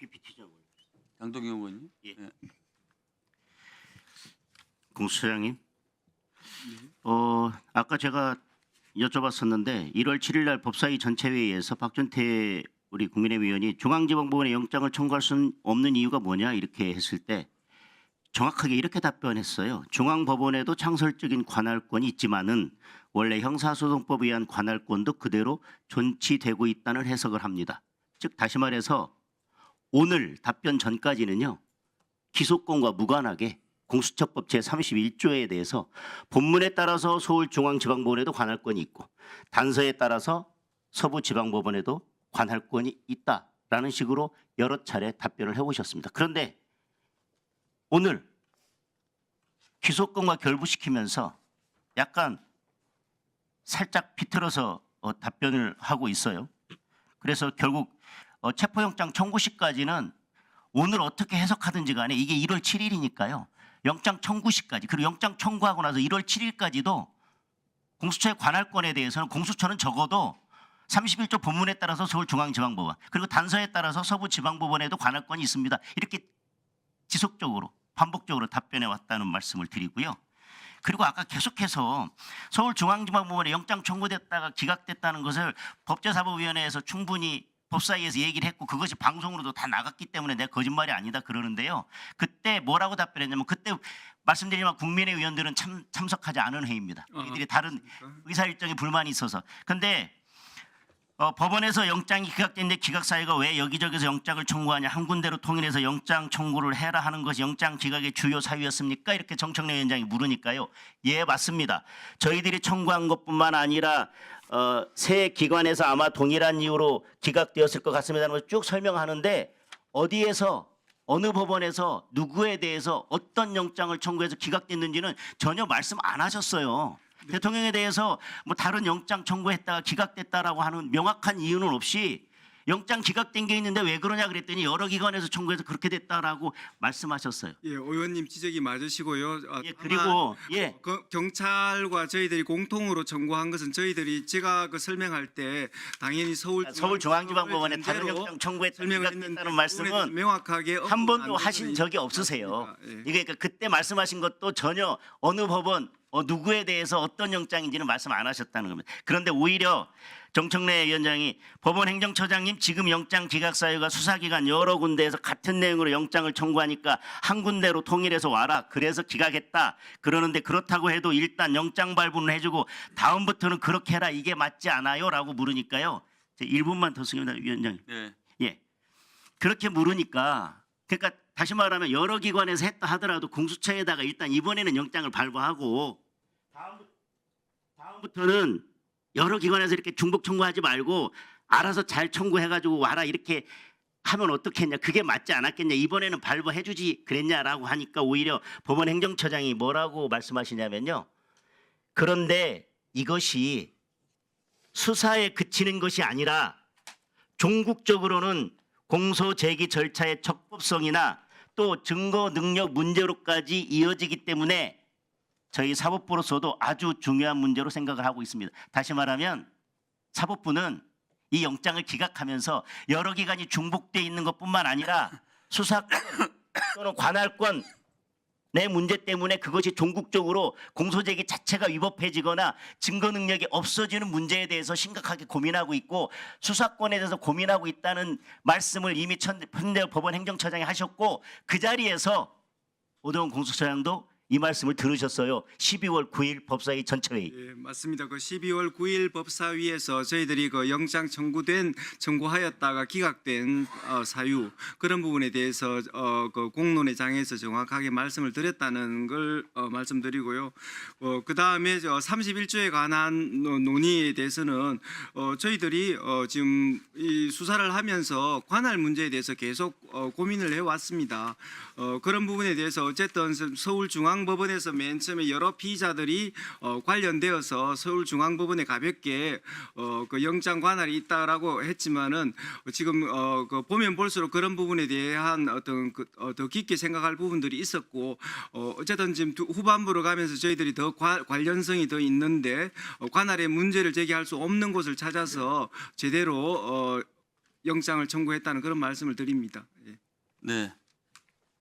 PPT 좀 장동영 의원님. 예. 예. 공수처장님, 아까 제가 여쭤봤었는데 1월 7일 날 법사위 전체회의에서 박준태 우리 국민의힘 의원이 중앙지방법원에 영장을 청구할 수 없는 이유가 뭐냐 이렇게 했을 때 정확하게 이렇게 답변했어요. 중앙법원에도 창설적인 관할권이 있지만은 원래 형사소송법에 의한 관할권도 그대로 존치되고 있다는 해석을 합니다. 즉 다시 말해서 오늘 답변 전까지는요. 기소권과 무관하게 공수처법 제31조에 대해서 본문에 따라서 서울중앙지방법원에도 관할권이 있고 단서에 따라서 서부지방법원에도 관할권이 있다라는 식으로 여러 차례 답변을 해오셨습니다. 그런데 오늘 기소권과 결부시키면서 약간 살짝 비틀어서 답변을 하고 있어요. 그래서 결국 체포영장 청구 시까지는 오늘 어떻게 해석하든지 간에 이게 1월 7일이니까요. 영장 청구 시까지 그리고 영장 청구하고 나서 1월 7일까지도 공수처의 관할권에 대해서는 공수처는 적어도 31조 본문에 따라서 서울중앙지방법원 그리고 단서에 따라서 서부지방법원에도 관할권이 있습니다. 이렇게 지속적으로 반복적으로 답변해 왔다는 말씀을 드리고요. 그리고 아까 계속해서 서울중앙지방법원에 영장 청구됐다가 기각됐다는 것을 법제사법위원회에서 충분히 법사위에서 얘기를 했고 그것이 방송으로도 다 나갔기 때문에 내가 거짓말이 아니다 그러는데요. 그때 뭐라고 답변했냐면 그때 말씀드리지만 국민의 의원들은 참석하지 않은 회의입니다. 이들이 다른 의사 일정에 불만이 있어서. 근데 법원에서 영장이 기각됐는데 기각사유가 왜 여기저기서 영장을 청구하냐 한 군데로 통일해서 영장 청구를 해라 하는 것이 영장 기각의 주요 사유였습니까? 이렇게 정청래 위원장이 물으니까요. 예 맞습니다. 저희들이 청구한 것뿐만 아니라 세 기관에서 아마 동일한 이유로 기각되었을 것 같습니다라는 걸 쭉 설명하는데 어디에서 어느 법원에서 누구에 대해서 어떤 영장을 청구해서 기각됐는지는 전혀 말씀 안 하셨어요. 네. 대통령에 대해서 뭐 다른 영장 청구했다가 기각됐다라고 하는 명확한 이유는 없이 영장 기각된 게 있는데 왜 그러냐 그랬더니 여러 기관에서 청구해서 그렇게 됐다라고 말씀하셨어요. 예, 의원님 지적이 맞으시고요. 예, 그리고 예. 경찰과 저희들이 공통으로 청구한 것은 저희들이 제가 설명할 때 당연히 서울중앙지방법원에 다른 영장 청구했다 기각됐다는 말씀은 명확하게 한 번도 하신 적이 없으세요. 예. 이게 그러니까 그때 말씀하신 것도 전혀 어느 법원 누구에 대해서 어떤 영장인지는 말씀 안 하셨다는 겁니다. 그런데 오히려 정청래 위원장이 법원 행정처장님 지금 영장 기각 사유가 수사기관 여러 군데에서 같은 내용으로 영장을 청구하니까 한 군데로 통일해서 와라. 그래서 기각했다. 그러는데 그렇다고 해도 일단 영장 발부는 해주고 다음부터는 그렇게 해라. 이게 맞지 않아요? 라고 물으니까요. 1분만 더 쓰겠습니다. 위원장님. 네. 예. 그렇게 물으니까 그러니까 다시 말하면 여러 기관에서 했다 하더라도 공수처에다가 일단 이번에는 영장을 발부하고 다음부터는 여러 기관에서 이렇게 중복 청구하지 말고 알아서 잘 청구해가지고 와라 이렇게 하면 어떻겠냐. 그게 맞지 않았겠냐. 이번에는 발부해주지 그랬냐라고 하니까 오히려 법원 행정처장이 뭐라고 말씀하시냐면요. 그런데 이것이 수사에 그치는 것이 아니라 종국적으로는 공소 제기 절차의 적법성이나 또 증거 능력 문제로까지 이어지기 때문에 저희 사법부로서도 아주 중요한 문제로 생각을 하고 있습니다. 다시 말하면 사법부는 이 영장을 기각하면서 여러 기관이 중복돼 있는 것뿐만 아니라 수사권 또는 관할권 내 문제 때문에 그것이 종국적으로 공소제기 자체가 위법해지거나 증거 능력이 없어지는 문제에 대해서 심각하게 고민하고 있고 수사권에 대해서 고민하고 있다는 말씀을 이미 천대엽 법원 행정처장이 하셨고 그 자리에서 오동훈 공수처장도 이 말씀을 들으셨어요. 12월 9일 법사위 전체회의. 예, 맞습니다. 12월 9일 법사위에서 저희들이 영장 청구하였다가 기각된 사유 그런 부분에 대해서 공론의 장에서 정확하게 말씀을 드렸다는 걸 말씀드리고요. 그 다음에 31조에 관한 논의에 대해서는 저희들이 지금 이 수사를 하면서 관할 문제에 대해서 계속 고민을 해왔습니다. 그런 부분에 대해서 어쨌든 서울중앙법원에서 맨 처음에 여러 피의자들이 관련되어서 서울중앙법원에 가볍게 그 영장 관할이 있다라고 했지만은 지금 보면 볼수록 그런 부분에 대한 어떤 더 깊게 생각할 부분들이 있었고 어쨌든 지금 후반부로 가면서 저희들이 더 관련성이 더 있는데 관할의 문제를 제기할 수 없는 곳을 찾아서 제대로 영장을 청구했다는 그런 말씀을 드립니다. 예. 네.